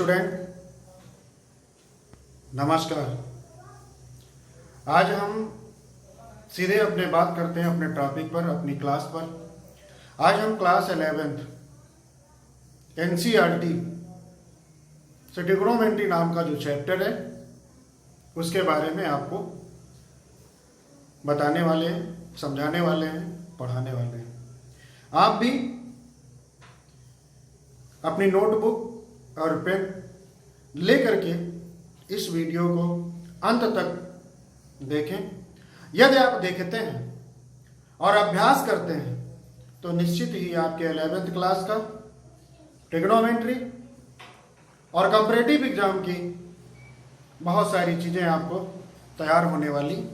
Student, नमस्कार। आज हम सीधे अपने बात करते हैं अपने टॉपिक पर, अपनी क्लास पर। आज हम क्लास 11th एनसीईआरटी से ट्रिग्नोमेट्री नाम का जो चैप्टर है उसके बारे में आपको बताने वाले हैं, समझाने वाले हैं, पढ़ाने वाले हैं। आप भी अपनी नोटबुक और पेन लेकर के इस वीडियो को अंत तक देखें। यदि आप देखते हैं और अभ्यास करते हैं तो निश्चित ही आपके 11th क्लास का ट्रिग्नोमेट्री और कंपैरेटिव एग्जाम की बहुत सारी चीज़ें आपको तैयार होने वाली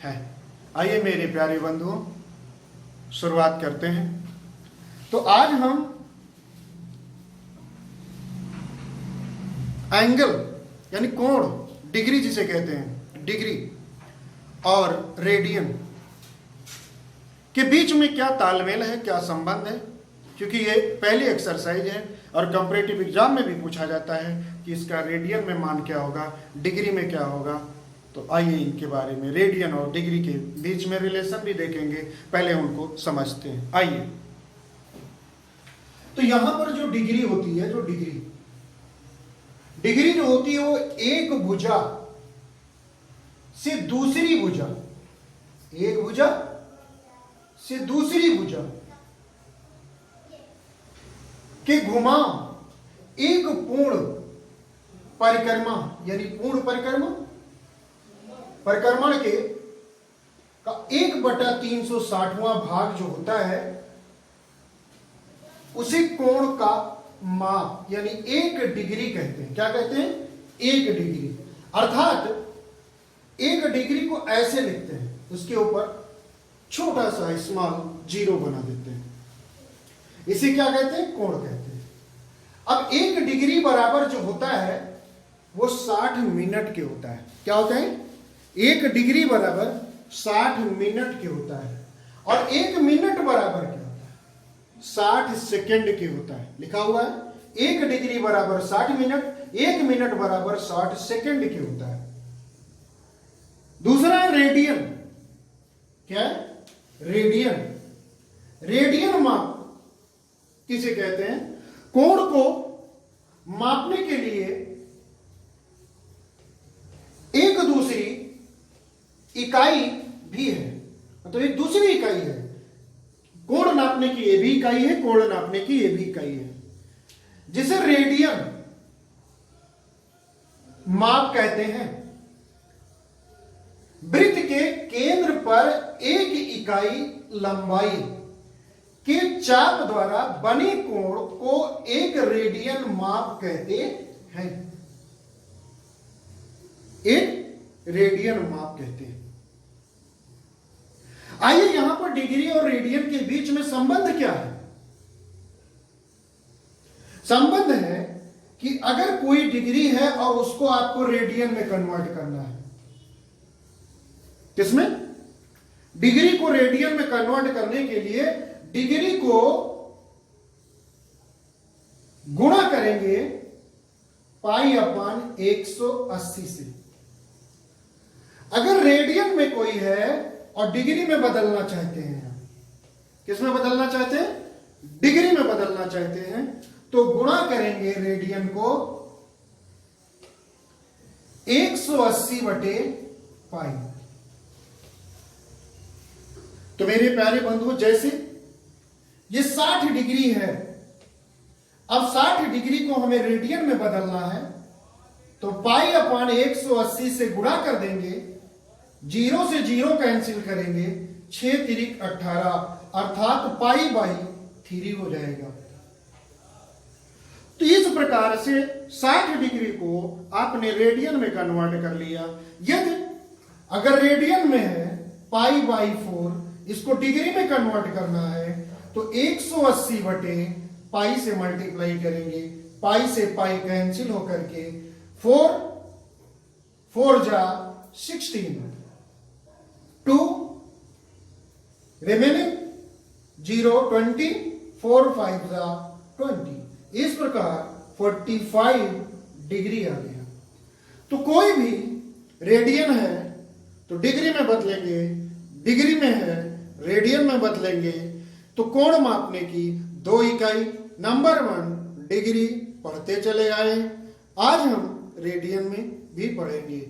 हैं। आइए मेरे प्यारे बंधुओं, शुरुआत करते हैं। तो आज हम एंगल यानी कोण, डिग्री जिसे कहते हैं, डिग्री और रेडियन के बीच में क्या तालमेल है, क्या संबंध है, क्योंकि ये पहली एक्सरसाइज है और कंपैरेटिव एग्जाम में भी पूछा जाता है कि इसका रेडियन में मान क्या होगा, डिग्री में क्या होगा। तो आइए इनके बारे में, रेडियन और डिग्री के बीच में रिलेशन भी देखेंगे, पहले उनको समझते हैं। आइए, तो यहां पर जो डिग्री होती है, जो डिग्री जो होती है वो एक भुजा से दूसरी भुजा, एक भुजा से दूसरी भुजा के घुमाव एक पूर्ण परिक्रमा यानी पूर्ण परिक्रमण के का 1/360वां भाग जो होता है उसी कोण का माप यानी 1 डिग्री कहते हैं। क्या कहते हैं? 1 डिग्री। अर्थात 1 डिग्री को ऐसे लिखते हैं, उसके ऊपर छोटा सा स्मॉल जीरो बना देते हैं, इसे क्या कहते हैं? कोण कहते हैं। अब 1 डिग्री बराबर जो होता है वो 60 मिनट के होता है। क्या होता है? 1 डिग्री बराबर 60 मिनट के होता है। और 1 मिनट बराबर क्या होता है? 60 सेकेंड के होता है। लिखा हुआ है 1 डिग्री बराबर 60 मिनट, 1 मिनट बराबर 60 सेकेंड के होता है। दूसरा है रेडियन। क्या है? रेडियन माप किसे कहते हैं? कोण को मापने के लिए एक दूसरी इकाई भी है, तो एक दूसरी इकाई है। कोण नापने की ये भी इकाई है, कोण नापने की ये भी इकाई है, जिसे रेडियन माप कहते हैं। वृत्त के केंद्र पर एक इकाई लंबाई के चाप द्वारा बने कोण को एक रेडियन माप कहते हैं। एक रेडियन माप कहते हैं। आइए यहां पर डिग्री और रेडियन के बीच में संबंध क्या है? संबंध है कि अगर कोई डिग्री है और उसको आपको रेडियन में कन्वर्ट करना है। किसमें? डिग्री को रेडियन में कन्वर्ट करने के लिए डिग्री को गुणा करेंगे π/180 से। अगर रेडियन में कोई है और डिग्री में बदलना चाहते हैं, किसमें बदलना चाहते हैं? डिग्री में बदलना चाहते हैं, तो गुणा करेंगे रेडियन को 180/π। तो मेरे प्यारे बंधुओं, जैसे ये 60 डिग्री है, अब 60 डिग्री को हमें रेडियन में बदलना है, तो π/180 से गुणा कर देंगे, 0 से 0 कैंसिल करेंगे, 6 तिरिक 18, अर्थात π/3 हो जाएगा। तो इस प्रकार से 60 डिग्री को आपने रेडियन में कन्वर्ट कर लिया। यदि अगर रेडियन में है π/4, इसको डिग्री में कन्वर्ट करना है तो 180/π से मल्टीप्लाई करेंगे, π से π कैंसिल होकर के 4 जा 16, 2 रिमेनिंग 0 20, 4 5 जा 20। इस प्रकार 45 डिग्री आ गया। तो कोई भी रेडियन है तो डिग्री में बदलेंगे, डिग्री में है रेडियन में बदलेंगे। तो कोण मापने की 2 इकाई, नंबर 1 डिग्री पढ़ते चले आए, आज हम रेडियन में भी पढ़ेंगे।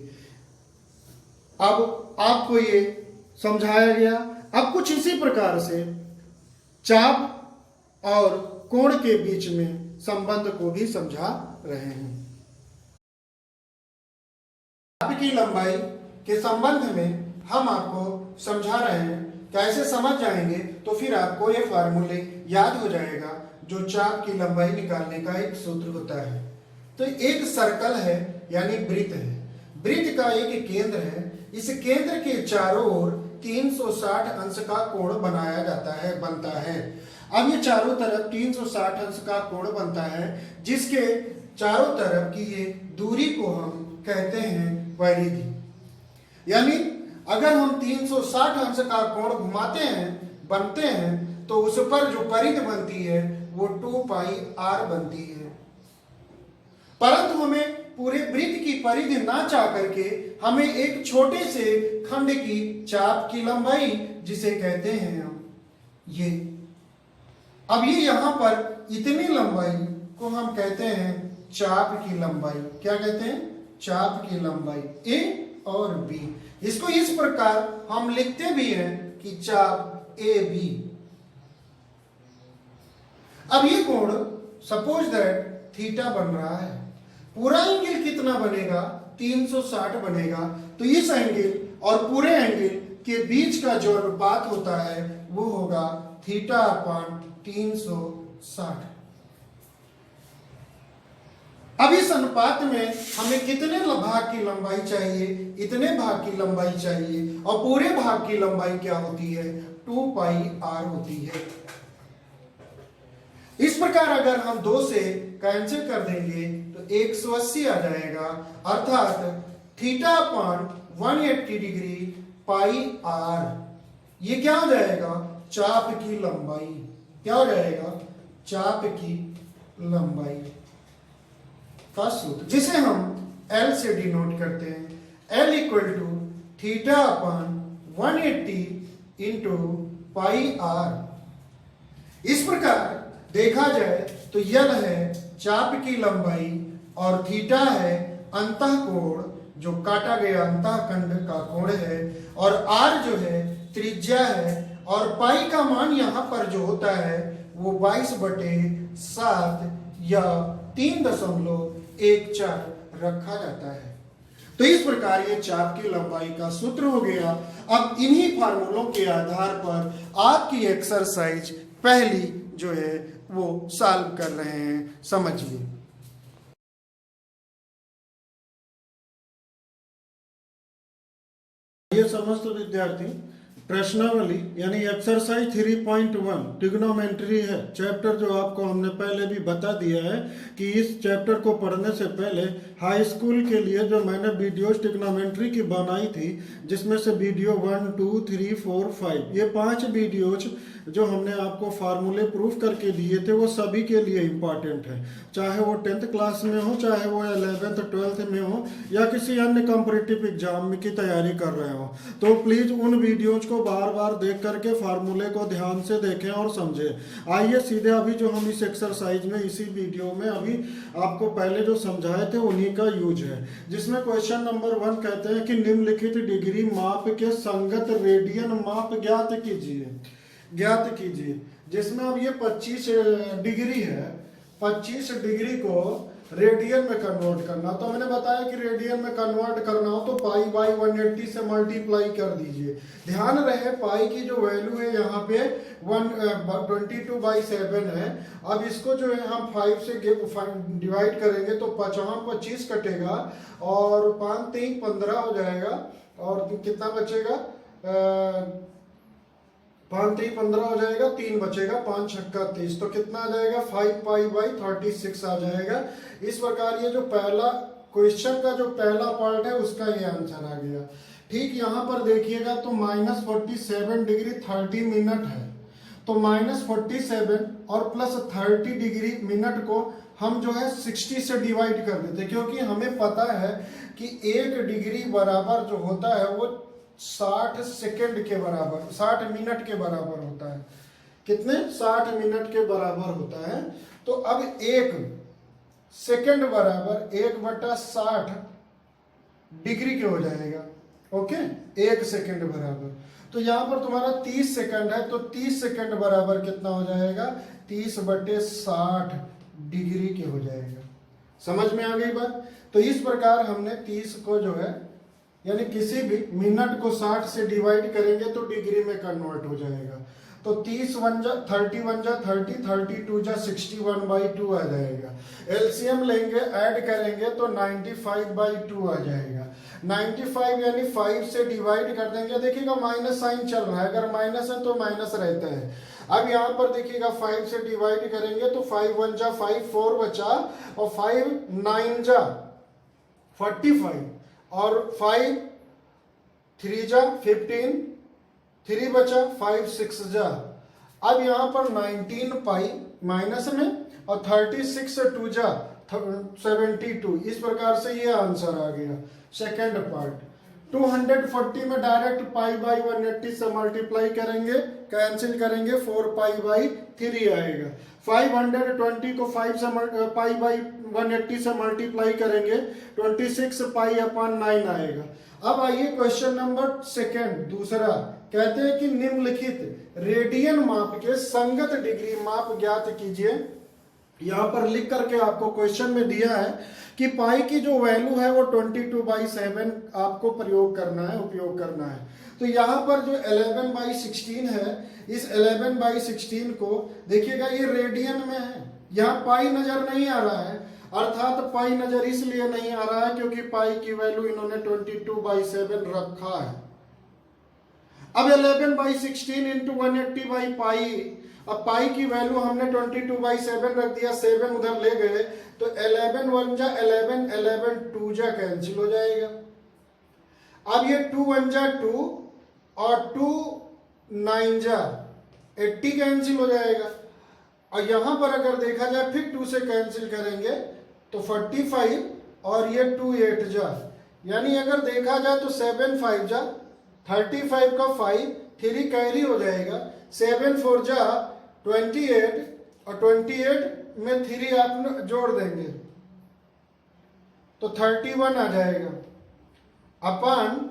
अब आपको ये समझाया गया। अब कुछ इसी प्रकार से चाप और कोण के बीच में संबंध को भी समझा रहे हैं। चाप की लंबाई के संबंध में हम आपको समझा रहे हैं। कैसे समझ जाएंगे तो फिर आपको ये फार्मूले याद हो जाएगा जो चाप की लंबाई निकालने का एक सूत्र होता है। तो एक सर्कल है यानी वृत्त है, वृत्त का एक केंद्र है, इस केंद्र के चारों ओर 360 अंश का कोण बनाया जाता है, बनता है। अब ये चारों तरफ 360 अंश का कोण बनता है, जिसके चारों तरफ की ये दूरी को हम कहते हैं परिधि। यानी अगर हम 360 अंश का कोण घुमाते हैं, बनते हैं, तो उस पर जो परिधि बनती है वो 2 पाई r बनती है। परंतु हमें पूरे वृत्त की परिधि ना चाह करके हमें एक छोटे से खंड की चाप की लंबाई, जिसे कहते हैं हम ये, अब ये यहां पर इतनी लंबाई को हम कहते हैं चाप की लंबाई। क्या कहते हैं? चाप की लंबाई ए और बी। इसको इस प्रकार हम लिखते भी हैं कि चाप ए बी। अब ये कोण सपोज दैट थीटा बन रहा है, पूरा एंगल कितना बनेगा? 360 बनेगा। तो इस एंगल और पूरे एंगल के बीच का जो अनुपात होता है वो होगा थीटा अपान 360। अब इस अनुपात में हमें कितने भाग की लंबाई चाहिए? इतने भाग की लंबाई चाहिए, और पूरे भाग की लंबाई क्या होती है? 2 पाई r होती है। इस प्रकार अगर हम 2 से कैंसिल कर देंगे तो 180 आ जाएगा, अर्थात theta upon 180 degree pi r। ये क्या हो जाएगा? चाप की लंबाई। क्या हो जाएगा? चाप की लंबाई का सूत्र, जिसे हम L से डिनोट करते हैं। L equal to theta upon 180 into pi r। इस प्रकार देखा जाए तो यल है चाप की लंबाई और थीटा है अंतः कोण, जो काटा गया अंतःखंड का कोण है, और r जो है त्रिज्या है, और पाई का मान यहां पर जो होता है वो 22/7 या 3.14 रखा जाता है। तो इस प्रकार ये चाप की लंबाई का सूत्र हो गया। अब इन्हीं फार्मूलों के आधार पर आपकी एक्सरसाइज पहली जो है वो सॉल्व कर रहे हैं, समझिए। ये समस्त विद्यार्थी प्रश्नावली यानी एक्सरसाइज 3.1 ट्रिग्नोमेट्री है चैप्टर, जो आपको हमने पहले भी बता दिया है कि इस चैप्टर को पढ़ने से पहले हाई स्कूल के लिए जो मैंने वीडियोस ट्रिग्नोमेट्री की बनाई थी, जिसमें से वीडियो 1, 2, 3, 4, 5 ये 5 वीडियोज जो हमने आपको फार्मूले प्रूफ करके दिए थे, वो सभी के लिए इम्पॉर्टेंट है। चाहे वो 10th क्लास में हो, चाहे वो 11th 12th में हो, या किसी अन्य कॉम्पिटिटिव एग्जाम की तैयारी कर रहे हो, तो प्लीज उन वीडियोज को बार बार देख करके फार्मूले को ध्यान से देखें और समझें। आइए सीधे अभी जो हम इस एक्सरसाइज में इसी वीडियो में अभी आपको पहले जो समझाए थे उन्हीं का यूज है, जिसमें क्वेश्चन नंबर 1 कहते हैं कि निम्नलिखित डिग्री माप के संगत रेडियन माप ज्ञात कीजिए। जिसमें अब ये 25 डिग्री है, 25 डिग्री को रेडियन में कन्वर्ट करना। तो मैंने बताया कि रेडियन में कन्वर्ट करना हो तो पाई बाई 180 से मल्टीप्लाई कर दीजिए। ध्यान रहे पाई की जो वैल्यू है यहाँ पे 122/7 है। अब इसको जो है हम 5 से डिवाइड करेंगे तो 25 कटेगा और 5 3 15 हो जाएगा, और कितना बचेगा? 5 3 15 हो जाएगा, 3 बचेगा, 5 छक्का 30, तो कितना आ जाएगा? 5 पाई बाई 36 आ जाएगा। इस प्रकार ये जो पहला क्वेश्चन का जो पहला पार्ट है उसका ये आंसर आ गया। ठीक यहाँ पर देखिएगा तो -47 डिग्री 30 मिनट है, तो -47 और +30 डिग्री मिनट को हम जो है 60 से डिवाइड कर देते हैं, क्योंकि हमें पता है कि 1 डिग्री बराबर जो होता है वो 60 सेकंड के बराबर, 60 मिनट के बराबर होता है। कितने? 60 मिनट के बराबर होता है। तो अब 1 सेकंड बराबर 1/60 डिग्री के हो जाएगा। ओके, 1 सेकंड बराबर, तो यहां पर तुम्हारा 30 सेकंड है, तो 30 सेकंड बराबर कितना हो जाएगा? 30/60 डिग्री के हो जाएगा। समझ में आ गई बात? तो इस प्रकार हमने 30 को जो है, यानी किसी भी मिनट को 60 से डिवाइड करेंगे तो डिग्री में कन्वर्ट हो जाएगा। तो 30 1 जा 30 1 जा 30, 32 जा 61/2 आ जाएगा। एलसीएम लेंगे, ऐड करेंगे तो 95/2 आ जाएगा। 95 यानी 5 से डिवाइड कर देंगे, देखिएगा माइनस साइन चल रहा है, अगर माइनस है तो माइनस रहता है। अब यहाँ पर देखिएगा 5 से डिवाइड करेंगे तो 5 1 जा 5, 4 बचा, और 5 9 जा 45, और 5 3 जा 15, 3 बचा, 5 6 जा। अब यहाँ पर 19 पाई माइनस में, और 36 2 जा 72। इस प्रकार से ये आंसर आ गया सेकेंड पार्ट। 240 में डायरेक्ट π/180 से मल्टीप्लाई करेंगे, कैंसिल करेंगे, 4π/3 आएगा। 520 को 5 से π/180 से मल्टीप्लाई करेंगे, 26π/9 आएगा। अब आइए क्वेश्चन नंबर सेकेंड, दूसरा। कहते हैं कि निम्नलिखित रेडियन माप के संगत डिग्री माप ज्ञात कीजिए। यहां पर लिख करके आपको क्वेश्चन में दिया है कि पाई की जो वैल्यू है वो 22/7 आपको प्रयोग करना है, उपयोग करना है। तो यहां पर जो 11/16 है, इस 11/16 को देखिएगा ये रेडियन में है, यहाँ पाई नजर नहीं आ रहा है, अर्थात पाई नजर इसलिए नहीं आ रहा है क्योंकि पाई की वैल्यू इन्होंने 22/7 रखा है। अब 11/16 इंटू 180/पाई, अब पाई की वैल्यू हमने 22/7 रख दिया, 7 उधर ले गए तो 11 1 जा 11, 11 2 जा कैंसिल हो जाएगा। अब ये 2 1 जा 2 और 2 9 जा 80 कैंसिल हो जाएगा। और यहां पर अगर देखा जाए फिर 2 से कैंसिल करेंगे तो 45, और ये 2 8 जा, यानी अगर देखा जाए तो 7 5 जा 35 का 5, 3 कैरी हो जाएगा, 7 4 जा 28, और 28 में 3 आप जोड़ देंगे तो 31 आ जाएगा अपन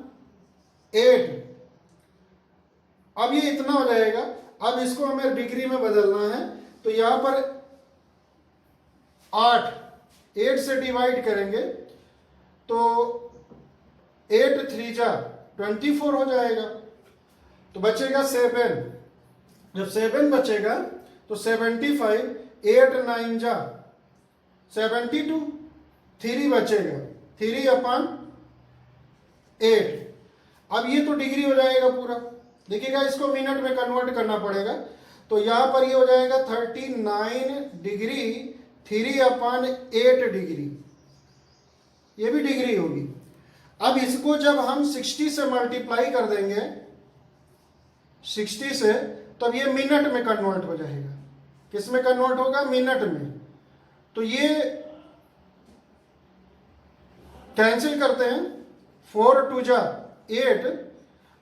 8। अब ये इतना हो जाएगा। अब इसको हमें डिग्री में बदलना है, तो यहां पर 8 से डिवाइड करेंगे तो 8 3 जा 24 हो जाएगा, तो बचेगा 7। जब 7 बचेगा तो 75, 8 9 जा 72, 3 बचेगा, 3/8। अब ये तो डिग्री हो जाएगा पूरा। देखिएगा इसको मिनट में कन्वर्ट करना पड़ेगा, तो यहां पर ये हो जाएगा 39 डिग्री 3/8 डिग्री, ये भी डिग्री होगी। अब इसको जब हम 60 से मल्टीप्लाई कर देंगे, 60 से, तब ये मिनट में कन्वर्ट हो जाएगा। किस में कन्वर्ट होगा? मिनट में। तो ये कैंसिल करते हैं, 4 2 जा 8,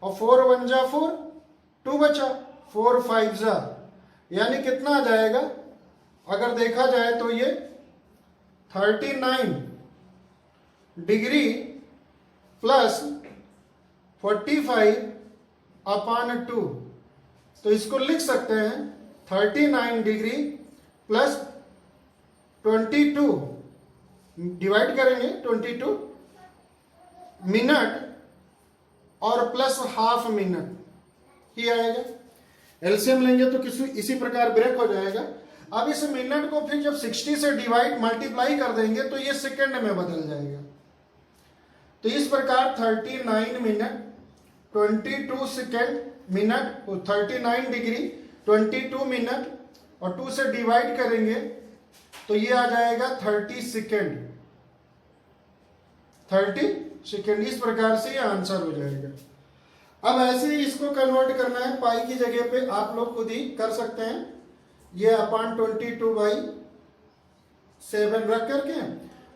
और 4 1 जा 4, 2 बचा, 4 5 जा, यानी कितना आ जाएगा? अगर देखा जाए तो ये 39 डिग्री प्लस 45/2। तो इसको लिख सकते हैं 39 डिग्री प्लस 22, डिवाइड करेंगे 22 मिनट और प्लस हाफ मिनट ही आएगा। एलसीएम लेंगे तो इसी प्रकार ब्रेक हो जाएगा। अब इस मिनट को फिर जब 60 से डिवाइड मल्टीप्लाई कर देंगे तो ये सेकंड में बदल जाएगा। तो इस प्रकार 39 minute 22 second minute, 39 degree 22 minute, और 2 से डिवाइड करेंगे तो ये आ जाएगा 30 सेकेंड, 30 सेकेंड। इस प्रकार से ये आंसर हो जाएगा। अब ऐसे ही इसको कन्वर्ट करना है, पाई की जगह पे आप लोग खुद ही कर सकते हैं। ये अपन 22/7 7 रख करके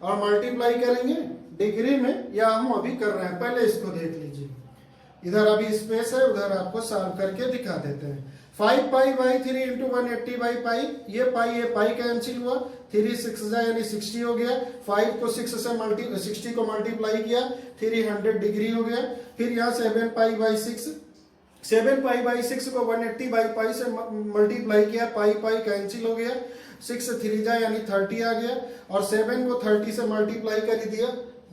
और मल्टीप्लाई करेंगे डिग्री में, या हम अभी कर रहे हैं, पहले इसको देख लीजिए। इधर अभी स्पेस है, उधर आपको सॉल्व करके दिखा देते हैं। 5 pi by 3 into 180 by pi, ये पाई कैंसिल हुआ, 3 6 यानी 60 हो गया। 5 को 6 से 60 को मल्टीप्लाई किया, 300 डिग्री हो गया। फिर यहाँ 7 पाई बाई 6, 7 पाई बाई 6 को 180 बाई पाई से मल्टीप्लाई किया, पाई कैंसिल हो गया। 6 3 यानी 30 आ गया, और 7 को 30 से मल्टीप्लाई कर दिया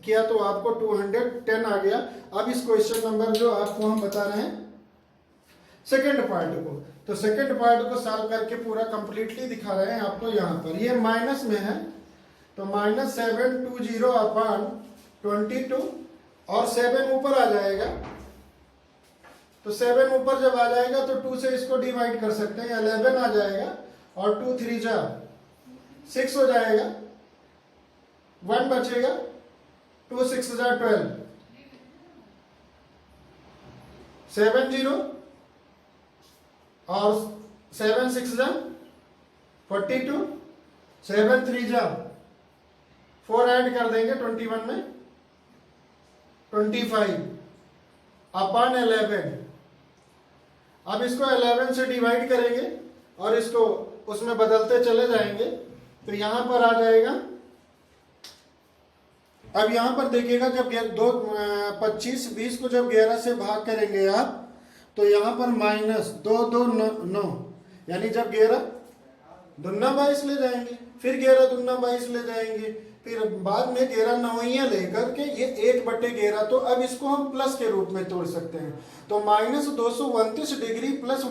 किया तो आपको 210 आ गया। अब इस क्वेश्चन नंबर जो आपको हम बता रहे हैं सेकंड पार्ट को, तो सेकंड पार्ट को सॉल्व करके पूरा कंप्लीटली दिखा रहे हैं आपको। यहाँ पर ये माइनस में है, तो -720 अपॉन 22, और 7 ऊपर आ जाएगा, तो 7 ऊपर जब आ जाएगा तो 2 से इसको डिवाइड कर सकते हैं, 11 आ जाएगा, और 2 3 जा 6 हो जाएगा, 1 बचेगा, 2 6 जा 12, 7 0 और 7 6 जा 42, 7 3 जा 4 ऐड कर देंगे 21 में 25 अपॉन 11। अब इसको 11 से डिवाइड करेंगे और इसको उसमें बदलते चले जाएंगे, तो यहां पर आ जाएगा। अब यहां पर देखिएगा, जब 25 20 को जब 11 से भाग करेंगे आप, तो यहां पर -2 2 9, यानी जब 11 दूना 22 ले जाएंगे, फिर 11 दूना 22 ले जाएंगे, फिर बाद में 11 नौइयां लेकर के ये 1/11, तो अब इसको हम प्लस के रूप में तोड़ सकते हैं। तो -229 डिग्री प्लस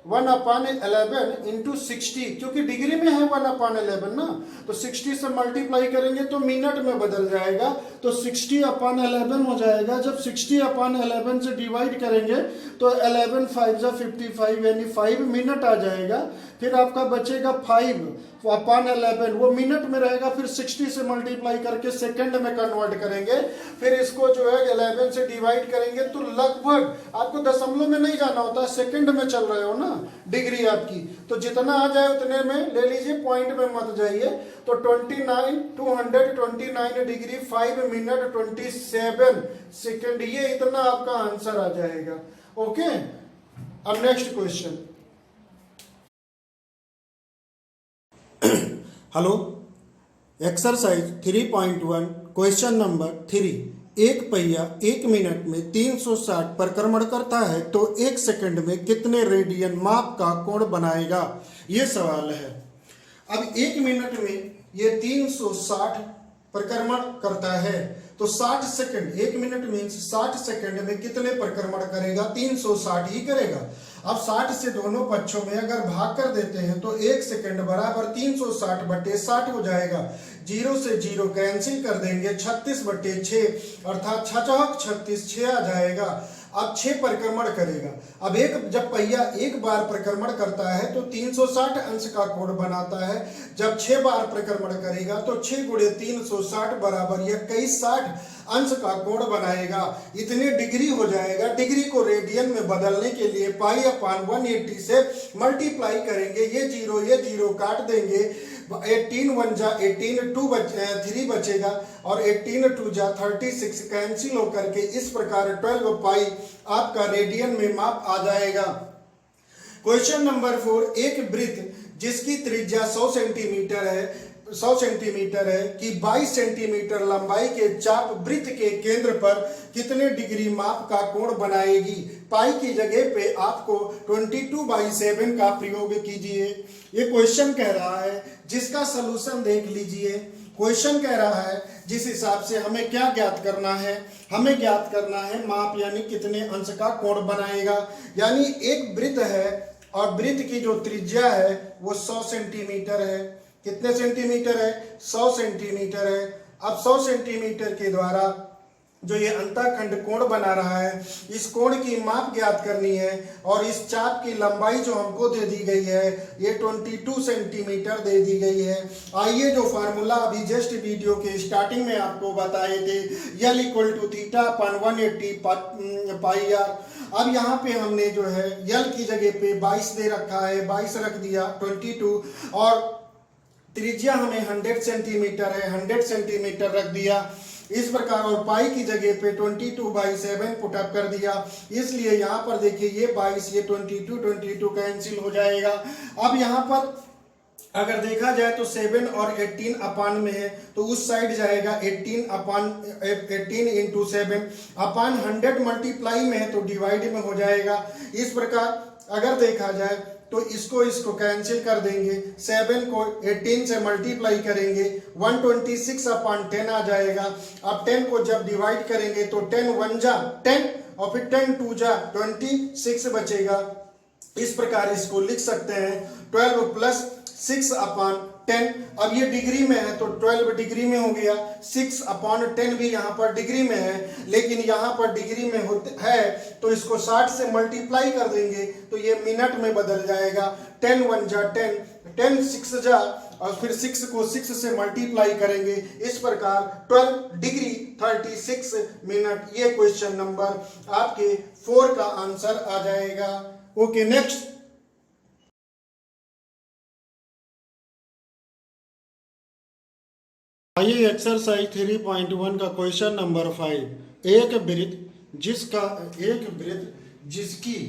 1 अपॉन 11 इंटू 60, क्योंकि डिग्री में है 1 अपॉन 11 ना, तो 60 से मल्टीप्लाई करेंगे तो मिनट में बदल जाएगा, तो 60 अपॉन 11 हो जाएगा। जब 60 अपॉन 11 से डिवाइड करेंगे तो 11 5 जा 55, यानी 5 मिनट आ जाएगा। फिर आपका बचेगा 5 अपॉन 11, वो मिनट में रहेगा, फिर 60 से मल्टीप्लाई करके सेकंड में कन्वर्ट करेंगे, फिर इसको जो है 11 से डिवाइड करेंगे, तो लगभग आपको दशमलव में नहीं जाना होता, सेकंड में चल रहे हो ना डिग्री आपकी, तो जितना आ जाए उतने में ले लीजिए, पॉइंट में मत जाइए। तो 229 डिग्री 5 मिनट 27 सेकंड, ये इतना आपका आंसर आ जाएगा। ओके, अब next question. Hello, exercise 3.1 question number 3। एक पहिया 1 मिनट में 360 परिक्रमण करता है तो 1 सेकंड में कितने रेडियन माप का कोण बनाएगा, ये सवाल है। अब 1 मिनट में ये 360 परिक्रमण करता है, तो 60 सेकंड, 1 मिनट मीन्स 60 सेकंड में कितने परिक्रमण करेगा, 360 ही करेगा। अब 60 से दोनों पक्षों में अगर भाग कर देते हैं तो 1 सेकंड बराबर 360/60 हो जाएगा। 0 से 0 कैंसिल कर देंगे, 36/6 अर्थात 6×36 6 आ जाएगा। अब 6 परिक्रमण करेगा। अब जब पहिया एक बार परिक्रमण करता है तो 360 अंश का कोण बनाता है। जब 6 बार परिक्रमण करेगा तो 6 × 360 बराबर 2160 अंश का कोण बनाएगा। इतने डिग्री हो जाएगा। डिग्री को रेडियन में बदलने के लिए पाई/180 से मल्टीप्लाई करेंगे। ये जीरो काट देंगे। 18 1 जा 18, 3 बचेगा और 18 2 जा 36 कैंसिल होकर के इस प्रकार 12 पाई आपका रेडियन में माप आ जाएगा। क्वेश्चन नंबर 4, एक वृत्त जिसकी त्रिज्या 100 सेंटीमीटर है कि 22 सेंटीमीटर लंबाई के चाप वृत्त के केंद्र पर कितने डिग्री माप का कोण बनाएगी। पाई की जगह पे आपको 22/7 का प्रयोग कीजिए। ये क्वेश्चन कह रहा है, जिसका सलूशन देख लीजिए। क्वेश्चन कह रहा है जिस हिसाब से हमें क्या ज्ञात करना है, हमें ज्ञात करना है माप यानी कितने अंश का कोण बनाएगा। यानी एक वृत्त है और वृत्त की जो त्रिज्या है वो 100 सेंटीमीटर है। कितने सेंटीमीटर है? 100 सेंटीमीटर है। अब 100 सेंटीमीटर के द्वारा जो ये अंतःखंड कोण बना रहा है, इस कोण की माप ज्ञात करनी है और इस चाप की लंबाई जो हमको दे दी गई है ये 22 सेंटीमीटर दे दी गई है। आइए जो फार्मूला अभी जस्ट वीडियो के स्टार्टिंग में आपको बताए थे, L = θ/180 पाई r। अब यहाँ पे हमने जो है L की जगह पे 22 दे रखा है, 22 रख दिया, 22 और त्रिज्या हमें 100 सेंटीमीटर है, 100 सेंटीमीटर रख दिया इस प्रकार, और पाई की जगह पे 22/7 पुटअप कर दिया। इसलिए यहाँ पर देखिए ये 22, ये 22 कैंसिल हो जाएगा। अब यहाँ पर अगर देखा जाए तो 7 और 18 अपान में है, तो उस साइड जाएगा 18 इंटू 7 अपान 100 मल्टीप्लाई में है तो डिवाइड में हो जाएगा। इस प्रकार अगर देखा जाए तो इसको कैंसिल कर देंगे, 7 को 18 से मल्टीप्लाई करेंगे 126 अपान 10 आ जाएगा। अब 10 को जब डिवाइड करेंगे तो 10 1 जा 10 और फिर 10 2 जा 26 बचेगा। इस प्रकार इसको लिख सकते हैं 12 प्लस 6 अपान 10। अब ये डिग्री में है तो 12 डिग्री में हो गया, 6 अपान 10 भी यहाँ पर डिग्री में है, लेकिन यहाँ पर डिग्री में है तो इसको 60 से मल्टीप्लाई कर देंगे तो ये मिनट में बदल जाएगा। 10 1 जा 10, 10 6 जा और फिर 6 को 6 से मल्टीप्लाई करेंगे। इस प्रकार 12 डिग्री 36 मिनट। ये क्वेश्चन नंबर आपके 4 का आंसर आ जाएगा। Okay, next. आइए एक्सरसाइज 3.1 का क्वेश्चन नंबर 5। एक वृत्त जिसकी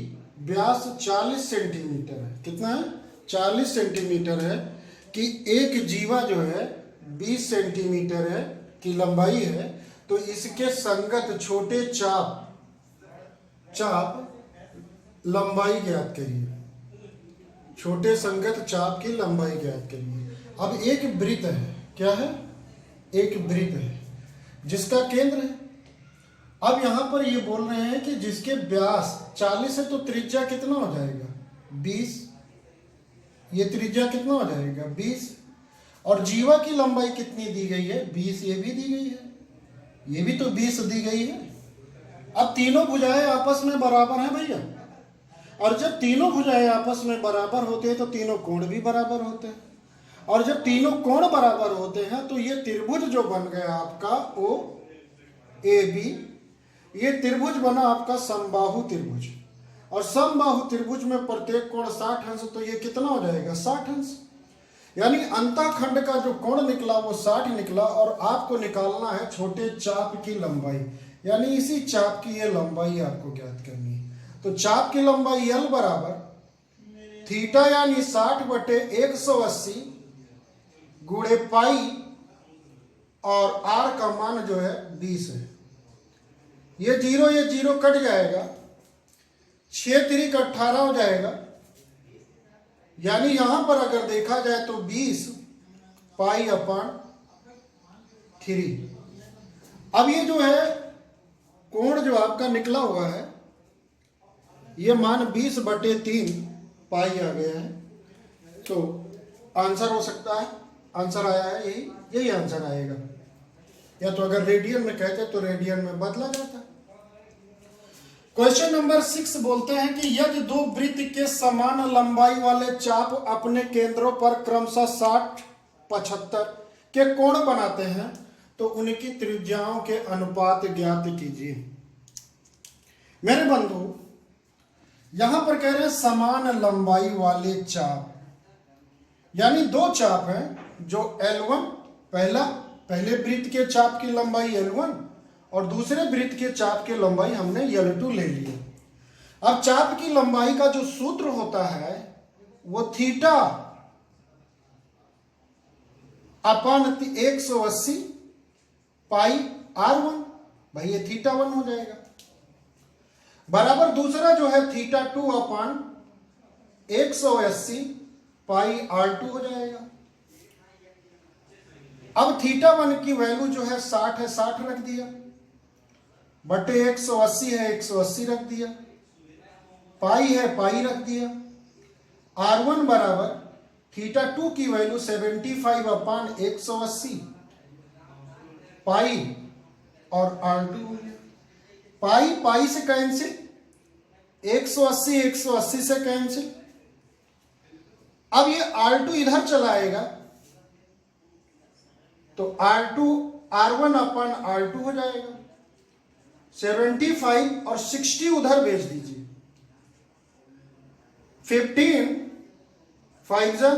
व्यास 40 सेंटीमीटर है, कितना है 40 सेंटीमीटर है, कि एक जीवा जो है 20 सेंटीमीटर है की लंबाई है, तो इसके संगत छोटे चाप लंबाई ज्ञात करिए। छोटे संगत चाप की लंबाई ज्ञात करिए। अब एक वृत्त है, क्या है, एक वृत्त है जिसका केंद्र है। अब यहां पर ये बोल रहे हैं कि जिसके व्यास 40 है तो त्रिज्या कितना हो जाएगा 20, ये त्रिज्या कितना हो जाएगा 20, और जीवा की लंबाई कितनी दी गई है 20, ये भी दी गई है, ये भी तो 20 दी गई है। अब तीनों भुजाएं आपस में बराबर हैं भैया, और जब तीनों भुजाएं आपस में बराबर होते हैं तो तीनों कोण भी बराबर होते हैं, और जब तीनों कोण बराबर होते हैं तो ये त्रिभुज जो बन गया आपका ओ ए बी, ये त्रिभुज बना आपका समबाहु त्रिभुज, और समबाहु त्रिभुज में प्रत्येक कोण 60 अंश, तो ये कितना हो जाएगा 60 अंश। यानी अंतःखंड का जो कोण निकला वो 60 निकला, और आपको निकालना है छोटे चाप की लंबाई, यानी इसी चाप की ये लंबाई आपको ज्ञात करनी है। तो चाप की लंबाई L बराबर थीटा यानी 60/180 गुणे पाई, और R का मान जो है 20 है। ये जीरो कट जाएगा, 6 तिरिक 18 हो जाएगा, यानी यहां पर अगर देखा जाए तो 20 पाई अपान 3। अब ये जो है कोण जो आपका निकला हुआ है ये मान 20/3 पाई आ गया है, तो आंसर हो सकता है, आंसर आया है यही आंसर आएगा। या तो अगर रेडियन में कहते तो रेडियन में बदला जाता। क्वेश्चन नंबर 6 बोलते हैं कि यदि दो वृत्त के समान लंबाई वाले चाप अपने केंद्रों पर क्रमशः 60, 75 के कोण बनाते हैं तो उनकी त्रिज्याओं के अनुपात ज्ञात कीजिए। मेरे बंधु यहां पर कह रहे हैं समान लंबाई वाले चाप, यानी दो चाप हैं जो L1 पहले वृत्त के चाप की लंबाई L1 और दूसरे वृत्त के चाप की लंबाई हमने L2 ले ली। अब चाप की लंबाई का जो सूत्र होता है वो थीटा अपान 180 पाई R1, भाई ये थीटा 1 हो जाएगा, बराबर दूसरा जो है थीटा 2 अपान 180 पाई R2 हो जाएगा। अब थीटा 1 की वैल्यू जो है 60 है, 60 रख दिया, बटे 180 है 180 रख दिया, पाई है पाई रख दिया। R1 बराबर थीटा 2 की वैल्यू 75 अपान 180 पाई और R2 हो गया, पाई पाई से कैंसिल, 180 180 से कैंसिल। अब ये R2 इधर चला आएगा तो R1 अपन R2 हो जाएगा, 75 और 60 उधर भेज दीजिए, 15 5 जा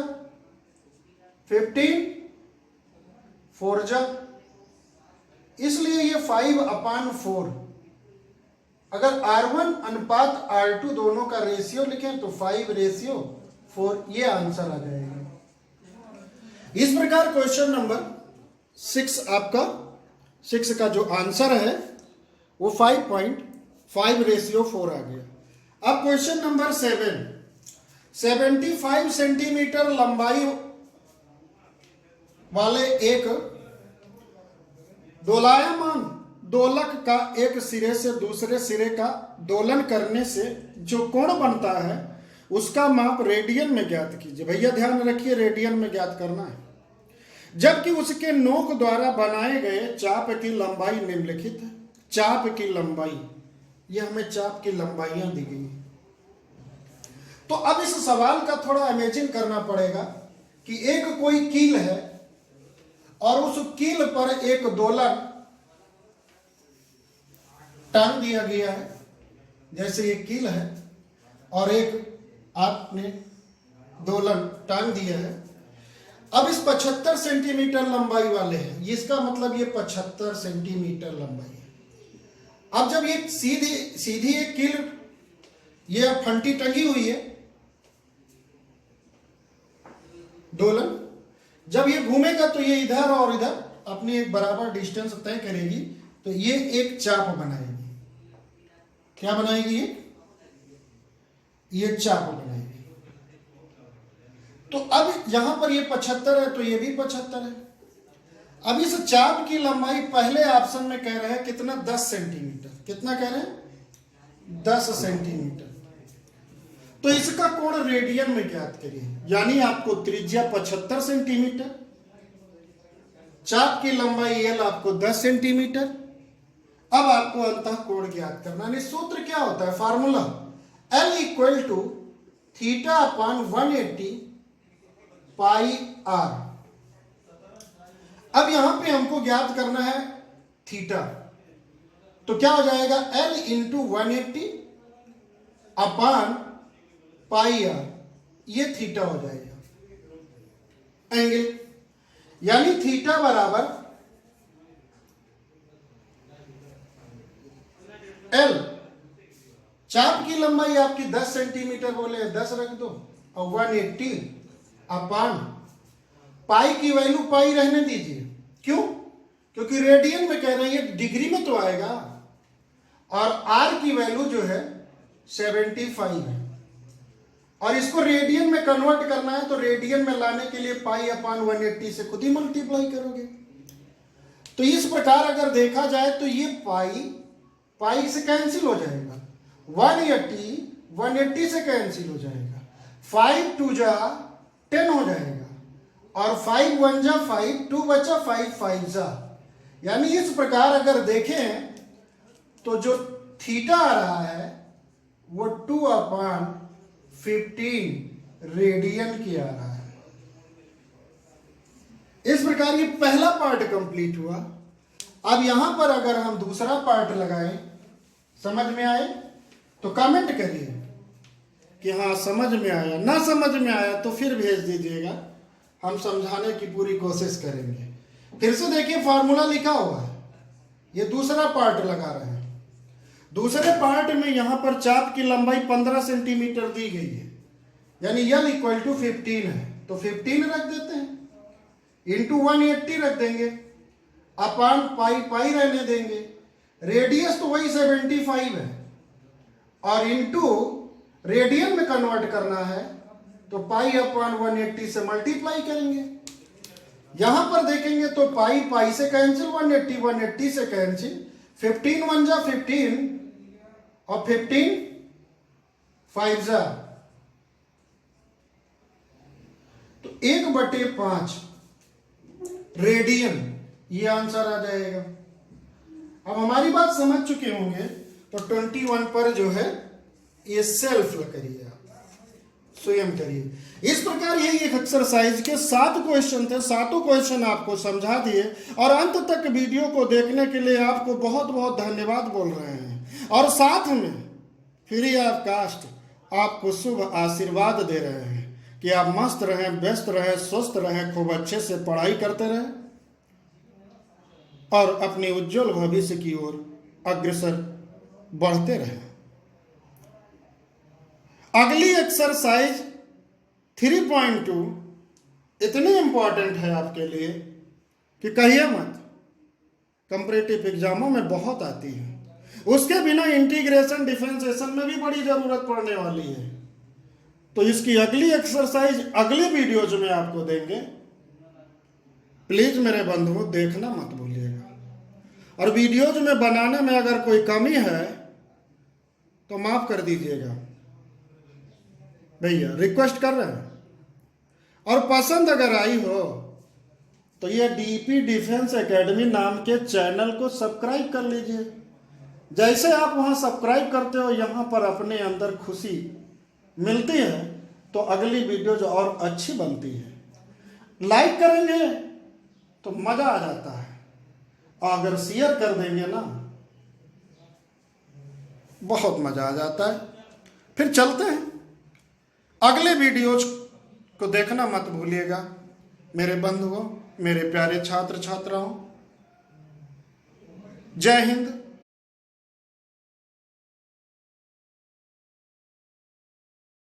15 4 जा, इसलिए ये 5/4। अगर R1 अनुपात R2 दोनों का रेशियो लिखें तो 5:4, ये आंसर आ जाएगा। इस प्रकार क्वेश्चन नंबर 6 आपका 6 का जो आंसर है वो 5.5:4 आ गया। अब क्वेश्चन नंबर 7, 75 सेंटीमीटर लंबाई वाले एक दोलायमान दोलक का एक सिरे से दूसरे सिरे का दोलन करने से जो कोण बनता है उसका माप रेडियन में ज्ञात कीजिए। भैया ध्यान रखिए, रेडियन में ज्ञात करना है। जबकि उसके नोक द्वारा बनाए गए चाप की लंबाई निम्नलिखित है। चाप की लंबाई, ये हमें चाप की लंबाइयां दी गई। तो अब इस सवाल का थोड़ा इमेजिन करना पड़ेगा कि एक कोई कील है और उस कील पर एक दोलन टांग दिया गया है, जैसे ये कील है और एक आपने दोलन टांग दिया है। अब इस 75 सेंटीमीटर लंबाई वाले हैं, इसका मतलब ये 75 सेंटीमीटर लंबाई है। अब जब ये सीधी एक कील, ये फंटी टंगी हुई है दोलन, जब ये घूमेगा तो ये इधर और इधर अपनी एक बराबर डिस्टेंस तय करेगी, तो ये एक चाप बनाएगी। क्या बनाएगी? ये चाप बनाएगी। तो अब यहां पर ये 75 है तो ये भी 75 है। अब इस चाप की लंबाई पहले ऑप्शन में कह रहे हैं कितना? 10 सेंटीमीटर। कितना कह रहे हैं? 10 सेंटीमीटर। तो इसका कोण रेडियन में ज्ञात करिए। यानी आपको त्रिज्या 75 सेंटीमीटर, चाप की लंबाई L आपको 10 सेंटीमीटर। अब आपको अंतः कोण ज्ञात करना है। सूत्र क्या होता है? Formula L = θ/180 πr। अब यहां पे हमको ज्ञात करना है थीटा, तो क्या हो जाएगा? L × 180 πr, ये थीटा हो जाएगा एंगल। यानी थीटा बराबर L, चाप की लंबाई आपकी 10 सेंटीमीटर बोले, 10 रख दो, और 180 अपान पाई की वैल्यू पाई रहने दीजिए। क्यों? क्योंकि रेडियन में कह रहे हैं, ये डिग्री में तो आएगा, और R की वैल्यू जो है 75 है, और इसको रेडियन में कन्वर्ट करना है, तो रेडियन में लाने के लिए π/180 से खुद ही मल्टीप्लाई करोगे। तो इस प्रकार अगर देखा जाए तो ये पाई से कैंसिल हो जाएगा, 180 से कैंसिल हो जाएगा, 5 2 जा 10 हो जाएगा, और 5 1 जा 5, 2 बचा, 5 5 जा। यानी इस प्रकार अगर देखें तो जो थीटा आ रहा है वो 2/15 रेडियन की आ रहा है। इस प्रकार ये पहला पार्ट कंप्लीट हुआ। अब यहां पर अगर हम दूसरा पार्ट लगाएं, समझ में आए तो कमेंट करिए कि हाँ समझ में आया। ना समझ में आया तो फिर भेज दीजिएगा, हम समझाने की पूरी कोशिश करेंगे। फिर से देखिए, फार्मूला लिखा हुआ है, ये दूसरा पार्ट लगा रहे हैं। दूसरे पार्ट में यहां पर चाप की लंबाई 15 सेंटीमीटर दी गई है, यानी L = 15 है, तो 15 रख देते हैं, इंटू 180 रख देंगे, अपान पाई रहने देंगे। रेडियस तो वही 75 है, और इंटू रेडियन में कन्वर्ट करना है तो π/180 से मल्टीप्लाई करेंगे। यहां पर देखेंगे तो पाई से कैंसिल, 180 से कैंसिल, 15 1 जा 15, और 15 5 जा, तो 1/5 रेडियन, ये आंसर आ जाएगा। अब हमारी बात समझ चुके होंगे, तो 21 पर जो है ये सेल्फ करिए, आप स्वयं करिए। इस प्रकार यही एक एक्सरसाइज के 7 क्वेश्चन थे, 7 क्वेश्चन आपको समझा दिए, और अंत तक वीडियो को देखने के लिए आपको बहुत बहुत धन्यवाद बोल रहे हैं, और साथ में फ्री ऑफ कास्ट आपको शुभ आशीर्वाद दे रहे हैं कि आप मस्त रहें, व्यस्त रहें, स्वस्थ रहें, खूब अच्छे से पढ़ाई करते रहें और अपने उज्जवल भविष्य की ओर अग्रसर बढ़ते रहें। अगली एक्सरसाइज 3.2 इतनी इंपॉर्टेंट है आपके लिए कि कहिए मत, कंपैरेटिव एग्जामों में बहुत आती है। उसके बिना इंटीग्रेशन डिफरेंशिएशन में भी बड़ी जरूरत पड़ने वाली है। तो इसकी अगली एक्सरसाइज अगले वीडियो जो मैं आपको देंगे, प्लीज मेरे बंधुओं देखना मत भूलिएगा। और वीडियो जो मैं बनाने में अगर कोई कमी है तो माफ कर दीजिएगा भैया, रिक्वेस्ट कर रहे हैं। और पसंद अगर आई हो तो ये डीपी डिफेंस एकेडमी नाम के चैनल को सब्सक्राइब कर लीजिए। जैसे आप वहां सब्सक्राइब करते हो, यहां पर अपने अंदर खुशी मिलती है तो अगली वीडियो जो और अच्छी बनती है। लाइक करेंगे तो मजा आ जाता है, और अगर शेयर कर देंगे ना, बहुत मजा आ जाता है। फिर चलते हैं, अगले वीडियोज को देखना मत भूलिएगा मेरे बंधुओं, मेरे प्यारे छात्र छात्राओं। जय हिंद,